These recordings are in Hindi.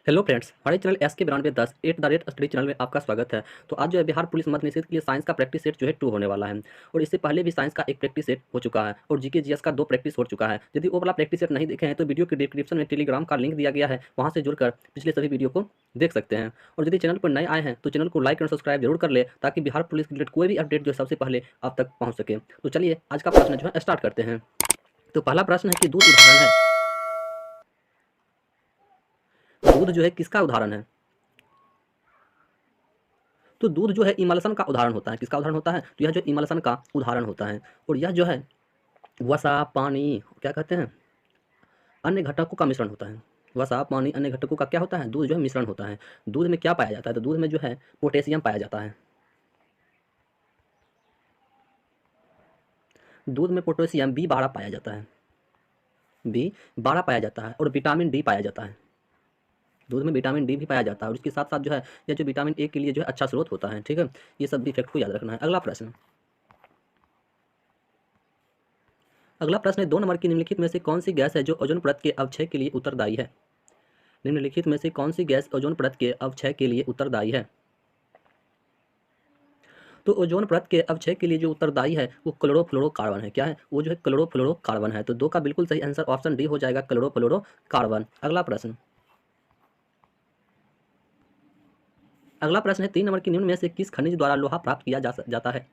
हेलो फ्रेंड्स, हमारे चैनल SK9210 @स्टडी चैनल में आपका स्वागत है। तो आज जो है बिहार पुलिस मद्य निषेध के लिए साइंस का प्रैक्टिस सेट जो है 2 होने वाला है। और इससे पहले भी साइंस का एक प्रैक्टिस सेट हो चुका है और जीके जीएस का 2 प्रैक्टिस हो चुका है। यदि वो वाला प्रैक्टिस सेट नहीं देखे हैं तो वीडियो के डिस्क्रिप्शन में टेलीग्राम का लिंक दिया गया है, वहाँ से जुड़कर पिछले सभी वीडियो को देख सकते हैं। और यदि चैनल पर नए आए हैं तो चैनल को लाइक और सब्सक्राइब जरूर कर ले, ताकि बिहार पुलिस के रिलेटेड कोई भी अपडेट जो है सबसे पहले आप तक पहुँच सके। तो चलिए आज का प्रश्न जो है स्टार्ट करते हैं। तो पहला प्रश्न है कि दूध उदाहरण है। दूध जो है किसका उदाहरण है? तो दूध जो है इमल्शन का उदाहरण होता है। किसका उदाहरण होता है? तो यह जो इमल्शन का उदाहरण होता है। और यह जो है वसा, पानी, क्या कहते हैं, अन्य घटकों का मिश्रण होता है। वसा, पानी, अन्य घटकों का क्या होता है? दूध जो है मिश्रण होता है। दूध में क्या पाया जाता है? तो दूध में जो है पोटेशियम पाया जाता है। दूध में पोटेशियम B12 पाया जाता है। B12 पाया जाता है और विटामिन डी पाया जाता है। दूध में विटामिन डी भी पाया जाता है और इसके साथ साथ जो है यह जो विटामिन ए के लिए जो है अच्छा स्रोत होता है। ठीक है, ये सब भी फैक्ट को याद रखना है। अगला प्रश्न है 2 नंबर की निम्नलिखित में से कौन सी गैस है जो ओजोन परत के अवक्षय के लिए उत्तरदायी है? निम्नलिखित में से कौन सी गैस ओजोन परत के अवक्षय के लिए उत्तरदायी है? तो ओजोन परत के अवक्षय के लिए जो उत्तरदायी है वो क्लोरोफ्लोरोकार्बन है। क्या है? वो जो है क्लोरोफ्लोरोकार्बन है। तो 2 का बिल्कुल सही आंसर ऑप्शन डी हो जाएगा, क्लोरोफ्लोरोकार्बन। अगला प्रश्न है 3 नंबर की निम्न में से किस खनिज द्वारा लोहा प्राप्त किया जाता है?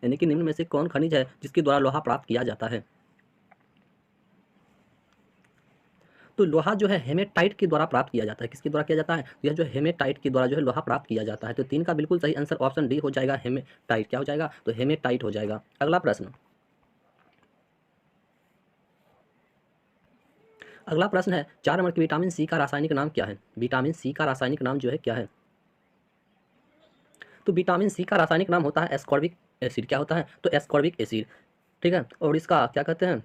यानी कि निम्न में से कौन खनिज है जिसके द्वारा लोहा प्राप्त किया जाता है? तो लोहा जो है हेमेटाइट के द्वारा प्राप्त किया जाता है। किसके द्वारा किया जाता है? तो यह जो हेमेटाइट के द्वारा जो है लोहा प्राप्त किया जाता है। तो 3 का बिल्कुल सही आंसर ऑप्शन डी हो जाएगा, हेमेटाइट। क्या हो जाएगा? तो हेमेटाइट हो जाएगा। अगला प्रश्न है 4 नंबर की विटामिन सी का रासायनिक नाम क्या है? विटामिन सी का रासायनिक नाम जो है क्या है? तो विटामिन सी का रासायनिक नाम होता है एस्कॉर्बिक एसिड। क्या होता है? तो एस्कॉर्बिक एसिड। ठीक है, और इसका क्या कहते हैं,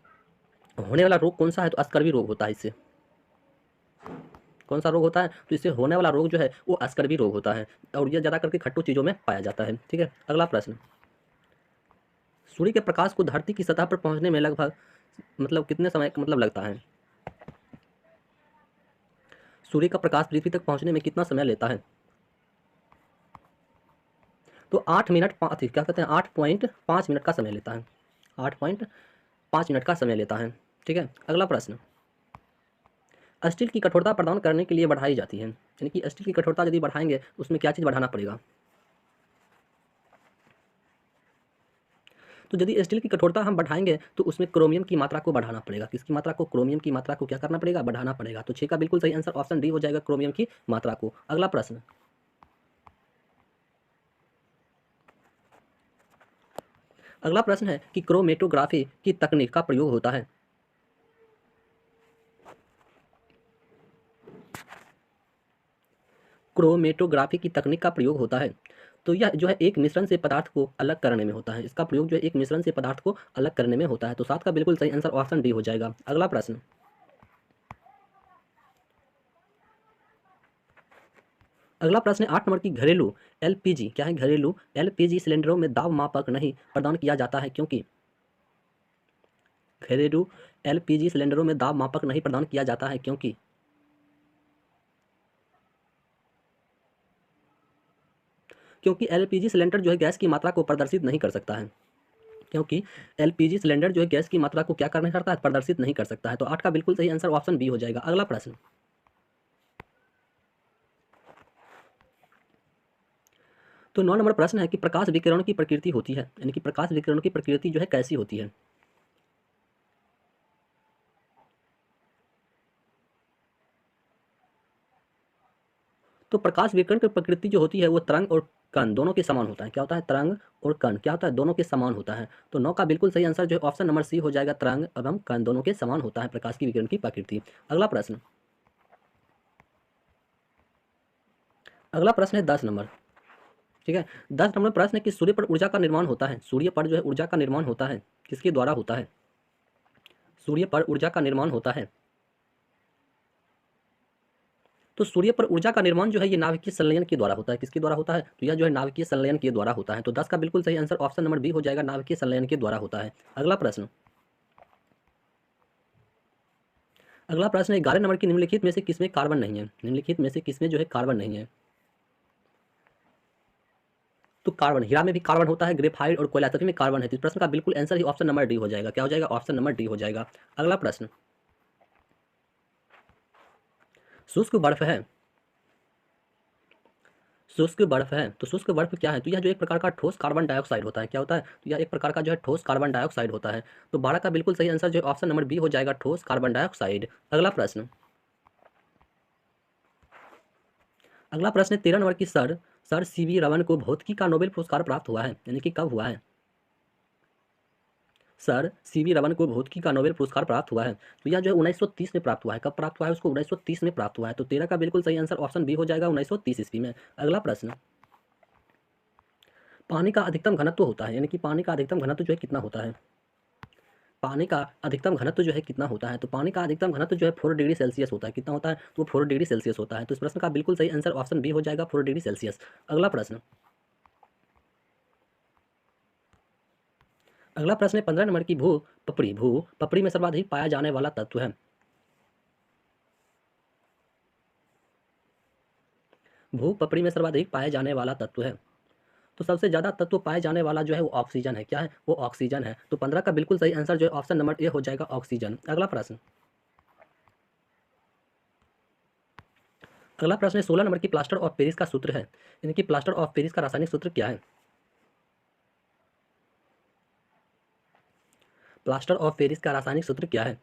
होने वाला रोग कौन सा है? तो अस्कर्वी रोग होता है। इससे कौन सा रोग होता है? तो इससे होने वाला रोग जो है वो अस्कर्वी रोग होता है और यह ज़्यादा करके खट्टू चीज़ों में पाया जाता है। ठीक है, अगला प्रश्न, सूर्य के प्रकाश को धरती की सतह पर पहुंचने में लगभग कितने समय लगता है? सूर्य का प्रकाश पृथ्वी तक पहुंचने में कितना समय लेता है? तो 8 मिनट क्या कहते हैं, 8.5 मिनट का समय लेता है। 8.5 मिनट का समय लेता है। ठीक है, अगला प्रश्न, स्टील की कठोरता प्रदान करने के लिए बढ़ाई जाती है। यानी कि स्टील की कठोरता यदि बढ़ाएंगे तो उसमें क्या चीज़ बढ़ाना पड़ेगा? तो यदि स्टील की कठोरता हम बढ़ाएंगे तो उसमें क्रोमियम की मात्रा को बढ़ाना पड़ेगा। किसकी मात्रा को? क्रोमियम की मात्रा को क्या करना पड़ेगा? बढ़ाना पड़ेगा। तो 6 का बिल्कुल सही आंसर ऑप्शन डी हो जाएगा, क्रोमियम की मात्रा को। अगला प्रश्न, है कि क्रोमेटोग्राफी की तकनीक का प्रयोग होता है। क्रोमेटोग्राफी की तकनीक का प्रयोग होता है। तो यह जो है एक मिश्रण से पदार्थ को अलग करने में होता है। इसका प्रयोग जो है एक मिश्रण से पदार्थ को अलग करने में होता है। तो 7 का बिल्कुल सही आंसर ऑप्शन डी हो जाएगा। अगला प्रश्न, है 8 नंबर की घरेलू एलपीजी। क्या है? घरेलू एलपीजी सिलेंडरों में दाब मापक नहीं प्रदान किया जाता है क्योंकि? घरेलू एलपीजी सिलेंडरों में दाब मापक नहीं प्रदान किया जाता है क्योंकि? क्योंकि एलपीजी सिलेंडर जो है गैस की मात्रा को प्रदर्शित नहीं कर सकता है। क्योंकि एलपीजी सिलेंडर जो है गैस की मात्रा को क्या करने करता है? प्रदर्शित नहीं कर सकता है। तो 8 का बिल्कुल सही आंसर ऑप्शन बी हो जाएगा। अगला प्रश्न, तो 9 नंबर प्रश्न है कि प्रकाश विकिरण की प्रकृति होती है। यानी कि प्रकाश विकिरण की प्रकृति जो है कैसी होती है? तो प्रकाश विकिरण की प्रकृति जो होती है वो तरंग और कण दोनों के समान होता है। क्या होता है? तरंग और कण क्या होता है? दोनों के समान होता है। तो 9 का बिल्कुल सही आंसर जो है ऑप्शन नंबर सी हो जाएगा, तरंग एवं कण दोनों के समान होता है प्रकाश की विकिरण की अगला प्रश्न है 10 नंबर। ठीक है, 10 नंबर प्रश्न है कि सूर्य पर ऊर्जा का निर्माण होता है। सूर्य पर जो है ऊर्जा का निर्माण होता है, किसके द्वारा होता है? सूर्य पर ऊर्जा का निर्माण होता है। तो सूर्य पर ऊर्जा का निर्माण जो है ये नाभिकीय संलयन के द्वारा होता है। किसके द्वारा होता है? तो यह जो है नाभिकीय संलयन के द्वारा होता है। तो 10 का बिल्कुल सही आंसर ऑप्शन नंबर बी हो जाएगा, नाभिकीय संलयन के द्वारा होता है। अगला प्रश्न, अगला प्रश्न है 11 नंबर की निम्नलिखित में से किसमें कार्बन नहीं है? निम्नलिखित में से किसमें जो है कार्बन नहीं है? तो कार्बन, हीरा में भी कार्बन होता है, ग्रेफाइट और कोयला सभी में कार्बन है। तो इस प्रश्न का बिल्कुल आंसर ही ऑप्शन नंबर डी हो जाएगा। क्या हो जाएगा? ऑप्शन नंबर डी हो जाएगा। अगला प्रश्न, शुष्क बर्फ है, शुष्क बर्फ है, तो शुष्क बर्फ क्या है? तो यह जो एक प्रकार का ठोस कार्बन डाइऑक्साइड होता है। क्या होता है? तो यह एक प्रकार का जो है ठोस कार्बन डाइऑक्साइड होता है। तो 12 का बिल्कुल सही आंसर जो है ऑप्शन नंबर बी हो जाएगा, ठोस कार्बन डाइऑक्साइड। अगला प्रश्न, अगला प्रश्न है 13 नंबर की, सर सर सीवी रमन को भौतिकी का नोबेल पुरस्कार प्राप्त हुआ है, यानी कि कब हुआ है? सर सीवी रमन को भौतिकी का नोबेल पुरस्कार प्राप्त हुआ है। तो यह जो है 1930 में प्राप्त हुआ है। कब प्राप्त हुआ है उसको? 1930 में प्राप्त हुआ है। तो 13 का बिल्कुल सही आंसर ऑप्शन बी हो जाएगा, 1930 ईस्वी में। अगला प्रश्न, पानी का अधिकतम घनत्व होता है, यानी कि पानी का अधिकतम घनत्व जो है कितना होता है? पानी का अधिकतम घनत्व जो है कितना होता है? तो पानी का अधिकतम घनत्व जो है 4 डिग्री सेल्सियस होता है। कितना होता है? तो 4 डिग्री सेल्सियस होता है। तो इस प्रश्न का बिल्कुल सही आंसर ऑप्शन बी हो जाएगा, 4 डिग्री सेल्सियस। अगला प्रश्न, अगला प्रश्न है 15 नंबर की, भू पपड़ी, भू पपड़ी में सर्वाधिक पाया जाने वाला तत्व है। भू पपड़ी में सर्वाधिक पाए जाने वाला तत्व है। तो सबसे ज़्यादा तत्व पाए जाने वाला जो है वो ऑक्सीजन है। क्या है? वो ऑक्सीजन है। तो 15 का बिल्कुल सही आंसर जो है ऑप्शन नंबर ए हो जाएगा, ऑक्सीजन। अगला प्रश्न, अगला प्रश्न है 16 नंबर की, प्लास्टर ऑफ पेरिस का सूत्र है, यानी कि प्लास्टर ऑफ पेरिस का रासायनिक सूत्र क्या है? प्लास्टर ऑफ पेरिस का रासायनिक सूत्र क्या है?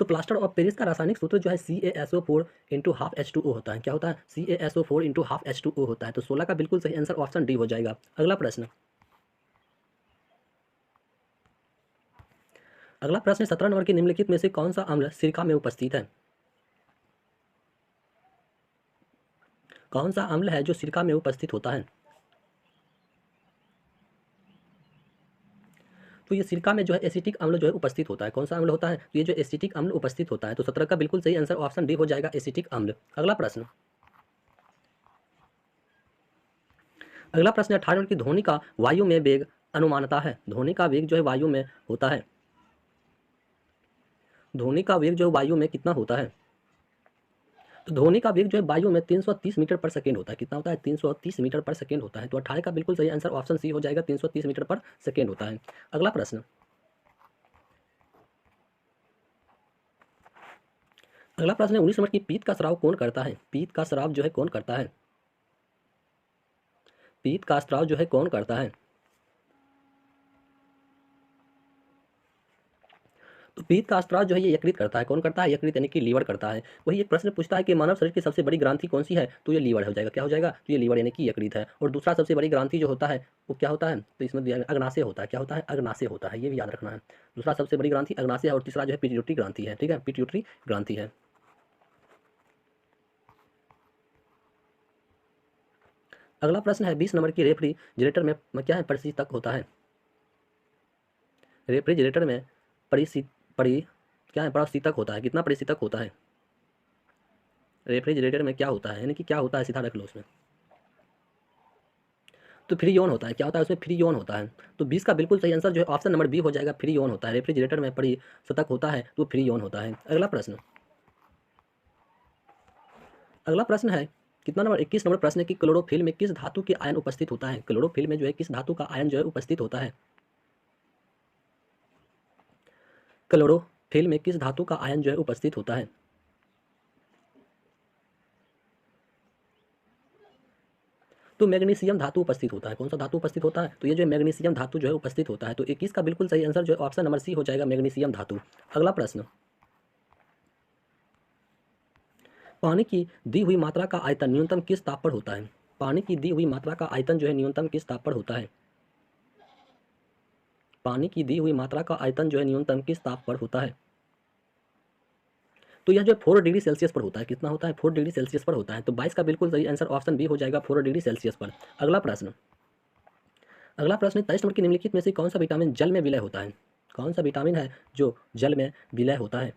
तो प्लास्टर ऑफ पेरिस का रासायनिक सूत्र जो है CaSO4 इंटू हाफ H2O होता है। क्या होता है? CaSO4 इंटू हाफ H2O होता है। तो 16 का बिल्कुल सही आंसर ऑप्शन डी हो जाएगा। अगला प्रश्न, अगला प्रश्न 17 नंबर के, निम्नलिखित में से कौन सा अम्ल सिरका में उपस्थित है? कौन सा अम्ल है जो सिरका में उपस्थित होता है? तो ये सिरका में जो है एसिटिक अम्ल जो है उपस्थित होता है। कौन सा अम्ल होता है? तो ये जो एसिटिक अम्ल उपस्थित होता है। तो 17 का बिल्कुल सही आंसर ऑप्शन डी हो जाएगा, एसिटिक अम्ल। अगला प्रश्न, अगला प्रश्न 18 नंबर की, ध्वनि का वायु में वेग अनुमानता है। ध्वनि का वेग जो है वायु में होता है, ध्वनि का वेग जो है वायु में कितना होता है? तो ध्वनि का वेग जो है वायु में 330 मीटर पर सेकेंड होता है। कितना होता है? 330 मीटर पर सेकेंड होता है। तो 18 का बिल्कुल सही आंसर ऑप्शन सी हो जाएगा, 330 मीटर पर सेकेंड होता है। अगला प्रश्न, अगला प्रश्न है 19 नंबर की, पीत का स्राव कौन करता है? पीत का स्राव जो है कौन करता है? पीत का स्राव जो है कौन करता है? तो पीत का स्राव जो है ये यकृत करता है। कौन करता है? यकृत, यानी कि लीवर करता है। वही एक प्रश्न पूछता है कि मानव शरीर की सबसे बड़ी ग्रंथि कौन सी है? तो ये लीवर हो जाएगा। क्या हो जाएगा? तो ये लीवर यानी कि यकृत है। और दूसरा सबसे बड़ी ग्रंथि जो होता है वो क्या होता है? तो इसमें अग्नाशय होता है। क्या होता है? अग्नाशय होता है। ये भी याद रखना है। दूसरा सबसे बड़ी ग्रंथि अग्नाशय है और तीसरा जो है पिट्यूटरी ग्रंथि है। ठीक है, पिट्यूटरी ग्रंथि है। अगला प्रश्न है 20 नंबर की, रेफ्रिजरेटर में क्या है? परिशीतक होता है। रेफ्रिजरेटर में परिशी परि क्या है? परिशीतक होता है। कितना परिशीतक होता है? रेफ्रिजरेटर में क्या होता है, यानी कि क्या होता है? सीधा रख लो उसमें। तो फ्री ऑन होता है। क्या होता है उसमें? फ्री ऑन होता है। तो 20 का बिल्कुल सही आंसर जो है ऑप्शन नंबर बी हो जाएगा, फ्री ऑन होता है। रेफ्रिजरेटर में परिशतक होता है तो फ्री ऑन होता है। अगला प्रश्न, अगला प्रश्न है कितना नंबर? 21 नंबर प्रश्न है कि क्लोरोफिल में किस धातु के आयन उपस्थित होता है? क्लोरोफिल में जो है किस धातु का आयन जो है उपस्थित होता है? क्लोरोफिल में किस धातु का आयन जो है उपस्थित होता है? तो मैग्नीशियम धातु उपस्थित होता है। कौन सा धातु उपस्थित होता है? तो ये जो मैग्नीशियम धातु जो है उपस्थित होता है। तो 21 का बिल्कुल सही आंसर जो है ऑप्शन नंबर सी हो जाएगा, मैग्नीशियम धातु। अगला प्रश्न, पानी की दी हुई मात्रा का आयतन न्यूनतम किस ताप पर होता है? पानी की दी हुई मात्रा का आयतन जो है न्यूनतम किस ताप पर होता है? पानी की दी हुई मात्रा का आयतन जो है न्यूनतम किस ताप पर होता है? तो यह जो है 4 डिग्री सेल्सियस पर होता है। कितना होता है? 4 डिग्री सेल्सियस पर होता है। तो 22 का बिल्कुल सही आंसर ऑप्शन बी हो जाएगा, 4 डिग्री सेल्सियस पर। अगला प्रश्न, अगला प्रश्न 23 नंबर की, निम्नलिखित में से कौन सा विटामिन जल में विलय होता है? कौन सा विटामिन है जो जल में विलय होता है?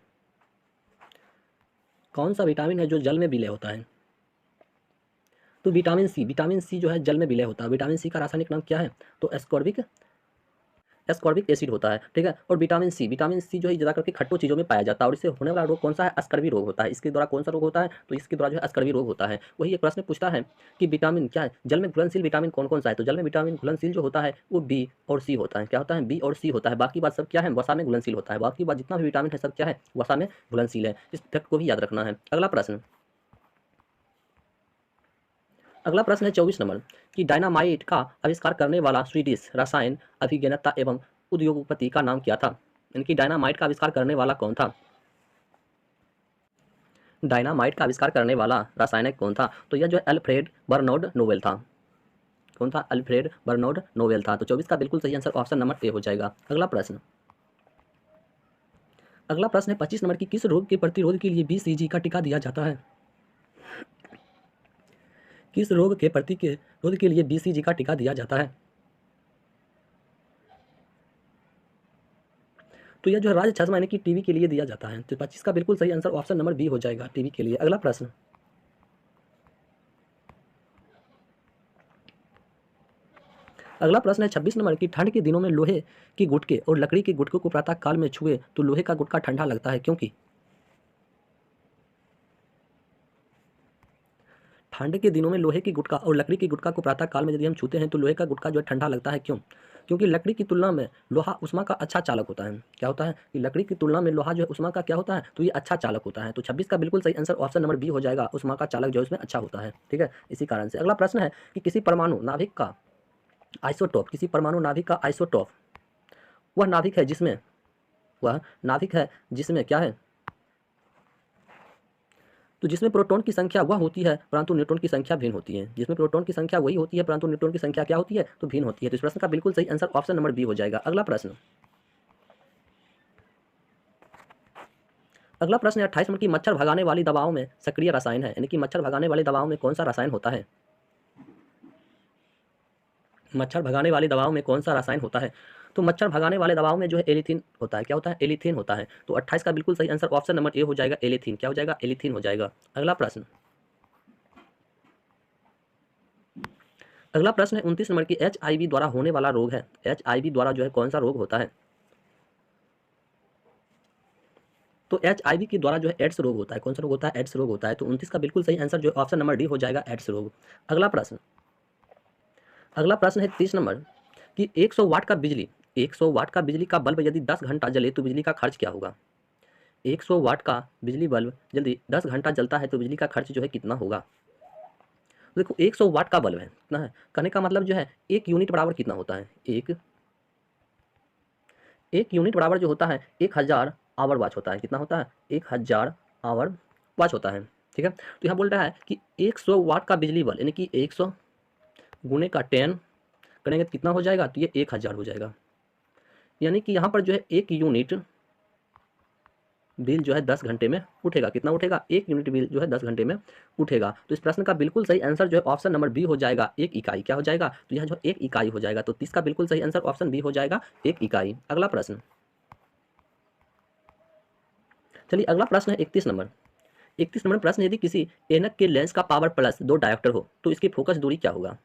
कौन सा विटामिन है जो जल में विलय होता है? तो विटामिन सी, विटामिन सी जो है जल में विलय होता है। विटामिन सी का रासायनिक नाम क्या है? तो एस्कॉर्बिक एस्कॉर्बिक एसिड होता है, ठीक है। और विटामिन सी जो है ज़्यादा करके खट्टो चीज़ों में पाया जाता है और इससे होने वाला रोग कौन सा है, अस्कर्वी रोग होता है। इसके द्वारा कौन सा रोग होता है, तो इसके द्वारा जो है अस्कर्वी रोग होता है। वही एक प्रश्न पूछता है कि विटामिन क्या है, जल में घुलनशील विटामिन कौन कौन सा है, तो जल में विटामिन घुलनशील जो होता है वो बी और सी होता है। क्या होता है, बी और सी होता है। बाकी बात सब क्या है, वसा में घुलनशील होता है। बाकी बात जितना भी विटामिन है सब क्या है, वसा में घुलनशील है। इस फैक्ट को भी याद रखना है। अगला प्रश्न है 24 नंबर कि डायनामाइट का आविष्कार करने वाला स्वीडिश रसायन अभिज्ञाता एवं उद्योगपति का नाम क्या था। यानी कि डायनामाइट का आविष्कार करने वाला कौन था, डायनामाइट का आविष्कार करने वाला रासायनिक कौन था, तो यह जो है अल्फ्रेड बर्नौड नोबेल था। कौन था, अल्फ्रेड बर्नौड नोबेल था। तो 24 का बिल्कुल सही आंसर ऑप्शन नंबर ए हो जाएगा। अगला प्रश्न है 25 नंबर की किस रोग के प्रतिरोध के लिए बीसीजी का टीका दिया जाता है। किस रोग के प्रतिरोध के लिए बीसीजी का टीका दिया जाता है, तो यह जो है राजछासमा यानी कि टीबी के लिए दिया जाता है। तो 25 का बिल्कुल सही आंसर ऑप्शन नंबर बी हो जाएगा, टीबी के लिए। अगला प्रश्न है 26 नंबर की ठंड के दिनों में लोहे की गुटके और लकड़ी के गुटके को प्रातः काल में छुए तो लोहे का गुटका ठंडा लगता है, क्योंकि ठंड के दिनों में लोहे की गुटका और लकड़ी की गुटका को प्रातः काल में यदि हम छूते हैं तो लोहे का गुटका जो है ठंडा लगता है। क्यों, क्योंकि लकड़ी की तुलना में लोहा उष्मा का अच्छा चालक होता है। क्या होता है कि लकड़ी की तुलना में लोहा जो है उष्मा का क्या होता है, तो ये अच्छा चालक होता है। तो 26 का बिल्कुल सही आंसर ऑप्शन नंबर बी हो जाएगा, उष्मा का चालक जो है उसमें अच्छा होता है, ठीक है। इसी कारण से अगला प्रश्न है कि किसी परमाणु नाभिक का आइसोटोप वह नाभिक है जिसमें क्या है, तो जिसमें प्रोटॉन की संख्या वह होती है परंतु न्यूट्रॉन की संख्या भिन्न होती है। जिसमें प्रोटॉन की संख्या वही होती है परंतु न्यूट्रॉन की संख्या क्या होती है, तो भिन्न होती है। तो इस प्रश्न का बिल्कुल सही आंसर ऑप्शन नंबर बी हो जाएगा। अगला प्रश्न है 28 नंबर की मच्छर भगाने वाली दवाओं में सक्रिय रसायन है, यानी कि मच्छर भगाने वाली दवाओं में कौन सा रसायन होता है, मच्छर भगाने वाली दवाओं में कौन सा रसायन होता है, तो मच्छर भगाने वाले दवाओं में जो है एलिथीन होता है। क्या होता है, एलिथीन होता है। तो 28 का बिल्कुल सही आंसर ऑप्शन नंबर ए हो जाएगा, एलिथीन। क्या हो जाएगा, एलिथीन हो जाएगा। अगला प्रश्न है 29 नंबर की एचआईवी द्वारा होने वाला रोग है, एचआईवी द्वारा जो है कौन सा रोग होता है, तो एचआईवी के द्वारा जो है एड्स रोग होता है। कौन सा रोग होता है, एड्स रोग होता है। तो 29 का बिल्कुल सही आंसर जो ऑप्शन नंबर डी हो जाएगा, एड्स रोग। अगला प्रश्न है 30 नंबर कि 100 वाट का बिजली का बल्ब यदि 10 घंटा जले तो बिजली का खर्च क्या होगा। 100 वाट का बिजली बल्ब यदि 10 घंटा जलता है तो बिजली का खर्च जो है कितना होगा। तो देखो 100 वाट का बल्ब है, कितना है, कहने का मतलब जो है एक यूनिट बराबर कितना होता है, एक यूनिट बराबर जो होता है 1000 आवर वाच होता है। कितना होता है, 1000 आवर वाच होता है, ठीक है। तो यहाँ बोल रहा है कि 100 वाट का बिजली बल्ब यानी कि 100 गुने का 10 करेंगे तो कितना हो जाएगा, तो ये 1000 हो जाएगा। यानी कि यहाँ पर जो है एक यूनिट बिल जो है 10 घंटे में उठेगा। कितना उठेगा, एक यूनिट बिल जो है 10 घंटे में उठेगा। तो इस प्रश्न का बिल्कुल सही आंसर जो है ऑप्शन नंबर बी हो जाएगा, एक इकाई। क्या हो जाएगा, तो यहाँ जो एक इकाई हो जाएगा। तो 30 का बिल्कुल सही आंसर ऑप्शन बी हो जाएगा, एक इकाई। अगला प्रश्न, चलिए अगला प्रश्न है 31 नंबर। 31 नंबर प्रश्न, यदि किसी ऐनक के लेंस का पावर प्लस 2 डायोप्टर हो तो इसकी फोकस दूरी क्या होगा।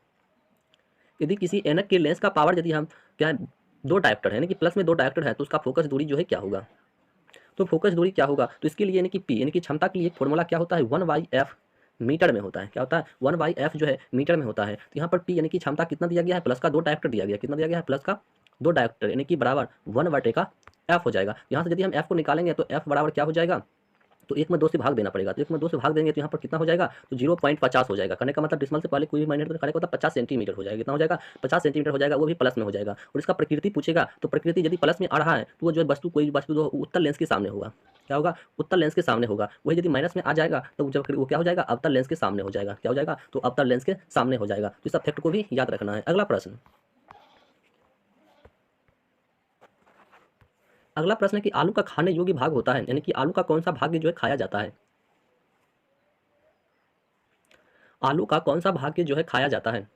यदि किसी ऐनक के लेंस का पावर यदि हम क्या है 2 डायोप्टर है, यानी कि प्लस में 2 डायोप्टर है, तो उसका फोकस दूरी जो है क्या होगा। तो फोकस दूरी क्या होगा, तो इसके लिए यानी कि पी यानी कि क्षमता के लिए एक फॉर्मूला क्या होता है, 1/f मीटर में होता है। क्या होता है, 1/f जो है मीटर में होता है। तो यहाँ पर पी यानी कि क्षमता कितना दिया गया है, प्लस का 2 डायोप्टर दिया गया। कितना दिया गया है, प्लस का 2 डायोप्टर यानी कि बराबर 1/का f हो जाएगा। यहाँ से यदि हम f को निकालेंगे तो f बराबर क्या हो जाएगा, तो 1 में 2 से भाग देना पड़ेगा। तो 1 में 2 से भाग देंगे तो यहाँ पर कितना हो जाएगा, तो 0.50 हो जाएगा। करने का मतलब डिसमल से पहले कोई भी माइनर करने का होता है 50 सेंटीमीटर हो जाएगा। कितना हो जाएगा, 50 सेंटीमीटर हो जाएगा, वो भी प्लस में हो जाएगा। और इसका प्रकृति पूछेगा तो प्रकृति यदि प्लस में आ रहा है तो वो जो है वस्तु कोई वस्तु जो उत्तल लेंस के सामने होगा। क्या होगा, उत्तल लेंस के सामने होगा। वही यदि माइनस में आ जाएगा तो जब वो क्या हो जाएगा, अवतल लेंस के सामने हो जाएगा। क्या हो जाएगा, तो अवतल लेंस के सामने हो जाएगा। तो इस फैक्ट को भी याद रखना है। अगला प्रश्न है कि आलू का खाने योग्य भाग होता है, यानी कि आलू का कौन सा भाग जो है खाया जाता है। आलू का कौन सा भाग जो है खाया जाता है,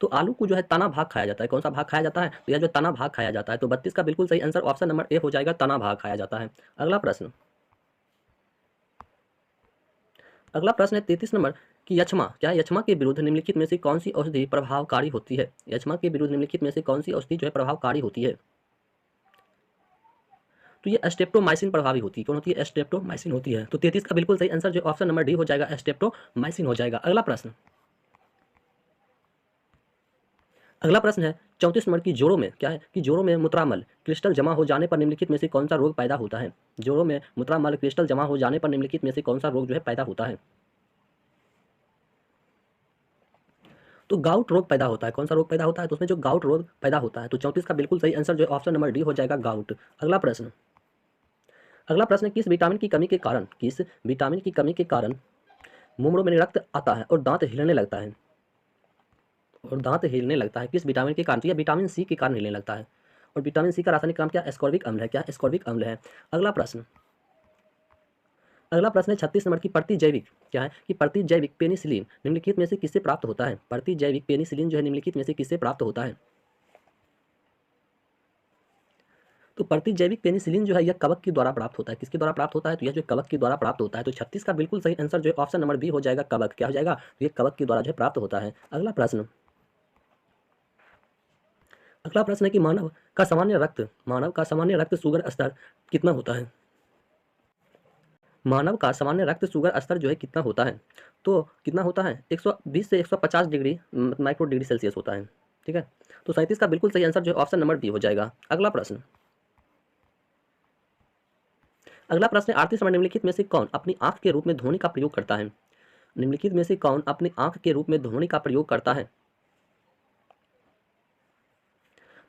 तो आलू को जो है तना भाग खाया जाता है। कौन सा भाग खाया जाता है, तो यह जो तना भाग खाया जाता है। तो 32 का बिल्कुल सही आंसर ऑप्शन नंबर ए हो जाएगा, तना भाग खाया जाता है। अगला प्रश्न है 33 नंबर कि यक्ष्मा क्या है, यक्ष्मा के विरुद्ध निम्नलिखित में से कौन सी औषधि प्रभावकारी होती है? यक्ष्मा के विरुद्ध निम्नलिखित में से कौन सी औषधि जो है प्रभावकारी होती है? तो ये स्ट्रेप्टोमाइसिन प्रभावी होती है। कौन होती है? स्ट्रेप्टोमाइसिन होती है। तो 33 का बिल्कुल सही आंसर जो ऑप्शन नंबर डी हो जाएगा, स्ट्रेप्टोमाइसिन हो जाएगा। अगला प्रश्न है 34 नंबर की जोड़ों में क्या है कि जोड़ों में मूत्रामल क्रिस्टल जमा हो जाने पर निम्नलिखित में से कौन सा रोग पैदा होता है? जोड़ों में मूत्रामल क्रिस्टल जमा हो जाने पर निम्नलिखित में से कौन सा रोग जो है पैदा होता है? तो गाउट रोग पैदा होता है। कौन सा रोग पैदा होता है? तो उसमें जो गाउट रोग पैदा होता है। तो 34 का बिल्कुल सही आंसर जो है ऑप्शन नंबर डी हो जाएगा, गाउट। अगला प्रश्न किस विटामिन की कमी के कारण मुंह में रक्त आता है और दांत हिलने लगता है? किस विटामिन के कारण? तो यह विटामिन सी के कारण हिलने लगता है। और विटामिन सी का रासायनिक नाम क्या? एस्कॉर्बिक अम्ल है। क्या? एस्कॉर्बिक अम्ल है। अगला प्रश्न है 36 नंबर की प्रतिजैविक क्या है कि प्रतिजैविक पेनिसिलिन निम्नलिखित में से किससे प्राप्त होता है? प्रतिजैविक पेनिसिलिन जो है निम्नलिखित में से किससे प्राप्त होता है? तो प्रतिजैविक पेनिसिलिन जो है यह कवक के द्वारा प्राप्त होता है। किसके द्वारा प्राप्त होता है? तो यह जो कवक के द्वारा प्राप्त होता है। तो 36 का बिल्कुल सही आंसर जो है ऑप्शन नंबर बी हो जाएगा, कवक। क्या हो जाएगा? तो ये कवक के द्वारा जो है प्राप्त होता है। अगला प्रश्न है कि मानव का सामान्य रक्त शुगर स्तर कितना होता है? मानव का सामान्य रक्त शुगर स्तर जो है कितना होता है? तो कितना होता है? 120 से 150 डिग्री माइक्रो डिग्री सेल्सियस होता है। ठीक है। तो 37 का बिल्कुल सही आंसर जो है ऑप्शन नंबर बी हो जाएगा। अगला प्रश्न है 38 नंबर, निम्नलिखित में से कौन अपनी आंख के रूप में ध्वनि का प्रयोग करता है? निम्नलिखित में से कौन अपनी आंख के रूप में ध्वनि का प्रयोग करता है?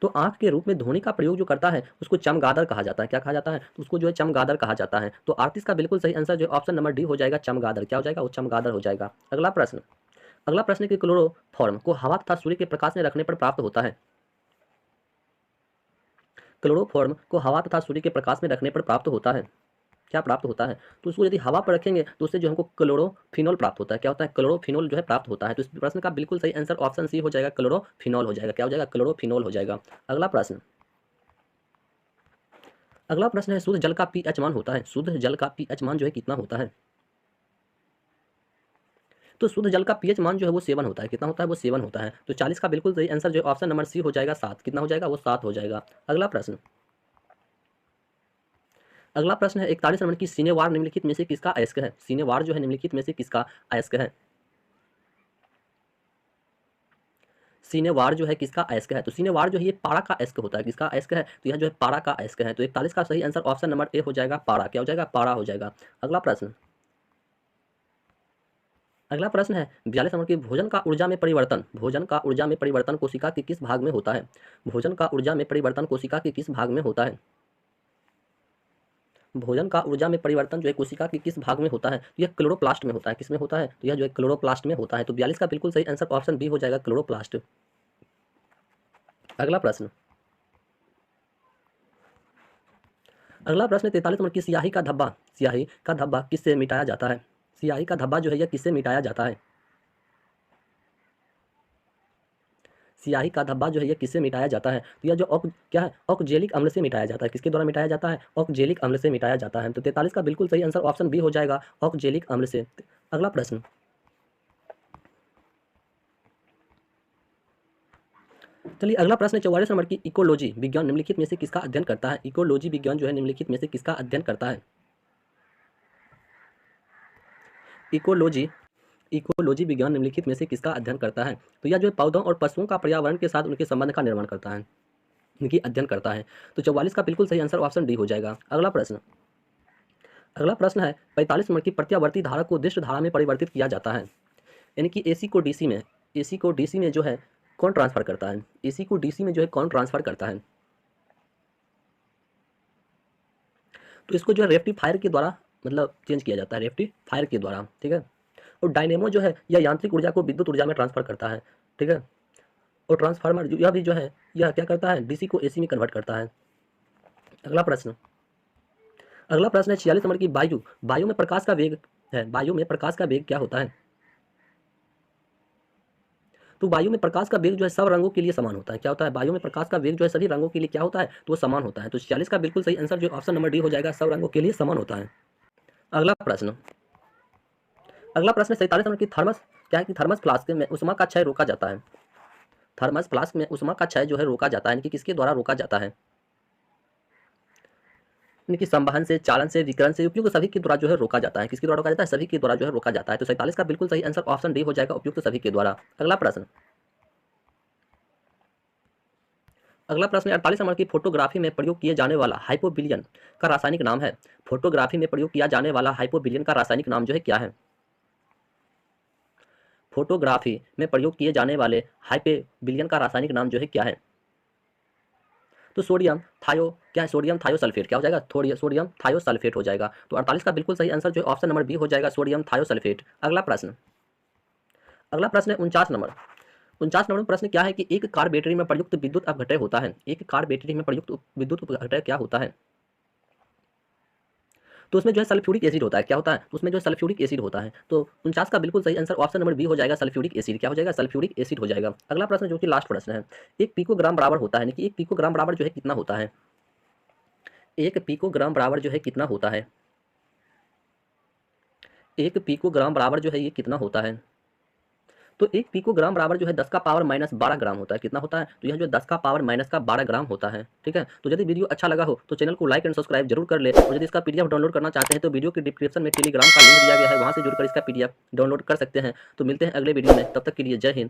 तो आंख के रूप में ध्वनि का प्रयोग जो करता है उसको चमगादड़ कहा जाता है। क्या कहा जाता है? तो उसको जो है चमगादड़ कहा जाता है। तो 38 का बिल्कुल सही आंसर जो है ऑप्शन नंबर डी हो जाएगा, चमगादड़। क्या हो जाएगा? वो चमगादड़ हो जाएगा। अगला प्रश्न है कि क्लोरोफॉर्म को हवा तथा सूर्य के प्रकाश में रखने पर प्राप्त होता है। क्लोरोफॉर्म को हवा तथा सूर्य के प्रकाश में रखने पर प्राप्त होता है। क्या प्राप्त होता है? तो उसको यदि हवा पर रखेंगे तो उससे जो हमको क्लोरोफिनॉल प्राप्त होता है। क्या होता है? क्लोरोफिनॉल जो है प्राप्त होता है। तो इस प्रश्न का बिल्कुल सही आंसर ऑप्शन सी हो जाएगा, क्लोरोफिनॉल हो जाएगा। क्या हो जाएगा? क्लोरोफिनॉल हो जाएगा। अगला प्रश्न है शुद्ध जल का पीएच मान होता है। शुद्ध जल का पीएच मान जो है कितना होता है? तो शुद्ध जल का पीएच मान जो है वो 7 होता है। कितना होता है? वो 7 होता है। तो 40 का बिल्कुल सही आंसर जो है ऑप्शन नंबर सी हो जाएगा, 7। कितना हो जाएगा? वो 7 हो जाएगा। अगला प्रश्न है 41 नंबर की सिनेवार निम्नलिखित में से किसका अयस्क है? सिनेवार जो है निम्नलिखित में से किसका अयस्क है? सिनेवार जो है किसका अयस्क है? तो सिनेवार जो है ये पारा का अयस्क होता है। किसका अयस्क है? तो यह जो है पारा का अयस्क है। तो 41 का सही आंसर ऑप्शन नंबर ए हो जाएगा, पारा। क्या हो जाएगा? पारा हो जाएगा। अगला प्रश्न है 42 नंबर की भोजन का ऊर्जा में परिवर्तन कोशिका के किस भाग में होता है? भोजन का ऊर्जा में परिवर्तन कोशिका के किस भाग में होता है? भोजन का ऊर्जा में परिवर्तन जो है कोशिका के किस भाग में होता है? तो यह क्लोरोप्लास्ट में होता है। किसमें होता है? तो यह जो है क्लोरोप्लास्ट में होता है। तो 42 का बिल्कुल सही आंसर ऑप्शन बी हो जाएगा, क्लोरोप्लास्ट। अगला प्रश्न 43 नंबर की स्याही का धब्बा किससे मिटाया जाता है? स्याही का धब्बा जो है यह किससे मिटाया जाता है? स्याही का धब्बा जो है यह किससे मिटाया जाता है? तो यह जो क्या है? ऑक्जेलिक अम्ल से मिटाया जाता है। किसके द्वारा मिटाया जाता है? ऑक्जेलिक अम्ल से मिटाया जाता है। तो 43 का बिल्कुल सही आंसर ऑप्शन बी हो जाएगा, ऑक्जेलिक अम्ल से। अगला प्रश्न चलिए, अगला प्रश्न है 44 नंबर की इकोलॉजी विज्ञान निम्नलिखित में से किसका अध्ययन करता है? इकोलॉजी विज्ञान जो है निम्नलिखित में से किसका अध्ययन करता है? इकोलॉजी इकोलॉजी विज्ञान निम्नलिखित में से किसका अध्ययन करता है? तो यह जो है पौधों और पशुओं का पर्यावरण के साथ उनके संबंध का निर्माण करता है, इनकी अध्ययन करता है। तो 44 का बिल्कुल सही आंसर ऑप्शन डी हो जाएगा। अगला प्रश्न है 45 नंबर की प्रत्यावर्ती धारा को दिष्ट धारा में परिवर्तित किया जाता है। यानी कि एसी को डीसी में जो है कौन ट्रांसफर करता है? एसी को डीसी में जो है कौन ट्रांसफर करता है? तो इसको जो है रेक्टिफायर के द्वारा मतलब चेंज किया जाता है, रेक्टिफायर के द्वारा। ठीक है। और डायनेमो जो है यह यांत्रिक ऊर्जा को विद्युत ऊर्जा में ट्रांसफर करता है। ठीक है। और ट्रांसफार्मर यह भी जो है यह क्या करता है? डीसी को एसी में कन्वर्ट करता है। अगला प्रश्न है 46 नंबर की वायु में प्रकाश का वेग है। वायु में प्रकाश का वेग क्या होता है? तो वायु में प्रकाश का वेग जो है सब रंगों के लिए समान होता है। क्या होता है? वायु में प्रकाश का वेग जो है सभी रंगों के लिए क्या होता है? तो वो समान होता है। तो 46 का बिल्कुल सही आंसर जो ऑप्शन नंबर डी हो जाएगा, सब रंगों के लिए समान होता है। अगला अगला प्रश्न 47 नंबर की थर्मस क्या है कि थर्मस फ्लास्क में उष्मा का क्षय रोका जाता है। थर्मस फ्लास्क में उष्मा का क्षय जो है रोका जाता है, यानी कि किसके द्वारा रोका जाता है? यानी कि संवहन से, चालन से, विकिरण से, उपयुक्त सभी के द्वारा जो है रोका जाता है। किसके द्वारा रोका जाता है? सभी के द्वारा जो है रोका जाता है। तो 47 का बिल्कुल सही आंसर ऑप्शन डी हो जाएगा, उपयुक्त सभी के द्वारा। अगला प्रश्न 48 नंबर की फोटोग्राफी में प्रयोग किए जाने वाला हाइपोबिलियन का रासायनिक नाम है। फोटोग्राफी में प्रयोग किया जाने वाला हाइपोबिलियन का रासायनिक नाम जो है क्या है? फोटोग्राफी में प्रयोग किए जाने वाले हाइपोबिलियन का रासायनिक नाम जो है क्या है? तो सोडियम थायो क्या है? सोडियम थायोसल्फेट क्या हो जाएगा? सोडियम थायोसल्फेट हो जाएगा। तो 48 का बिल्कुल सही आंसर जो है ऑप्शन नंबर बी हो जाएगा, सोडियम थायोसल्फेट। अगला प्रश्न है 49 नंबर प्रश्न क्या है कि एक कार बैटरी में प्रयुक्त विद्युत अपघटय होता है। एक कार बैटरी में प्रयुक्त विद्युत अपघटय क्या होता है? तो उसमें जो है सल्फ्यूरिक एसिड होता है। क्या होता है? तो उसमें जो है सल्फ्यूरिक एसिड होता है। तो 49 का बिल्कुल सही आंसर ऑप्शन नंबर बी हो जाएगा, सल्फ्यूरिक एसिड। क्या हो जाएगा? सल्फ्यूरिक एसिड हो जाएगा। अगला प्रश्न जो कि लास्ट प्रश्न है, एक पिकोग्राम बराबर होता है, यानी कि एक पिकोग्राम बराबर जो है कितना होता है? एक पिकोग्राम बराबर जो है कितना होता है? एक पिकोग्राम बराबर जो है ये कितना होता है? तो एक पिकोग्राम बराबर जो है 10 का पावर माइनस 12 ग्राम होता है। कितना होता है? तो यह जो 10 का पावर माइनस का 12 ग्राम होता है। ठीक है, तो यदि वीडियो अच्छा लगा हो तो चैनल को लाइक एंड सब्सक्राइब जरूर कर ले, और यदि इसका पीडीएफ डाउनलोड करना चाहते हैं तो वीडियो के डिस्क्रिप्शन में टेलीग्राम का लिंक दिया गया है, वहां से जुड़कर इसका पीडीएफ डाउनलोड कर सकते हैं। तो मिलते हैं अगले वीडियो में, तब तक के लिए जय हिंद।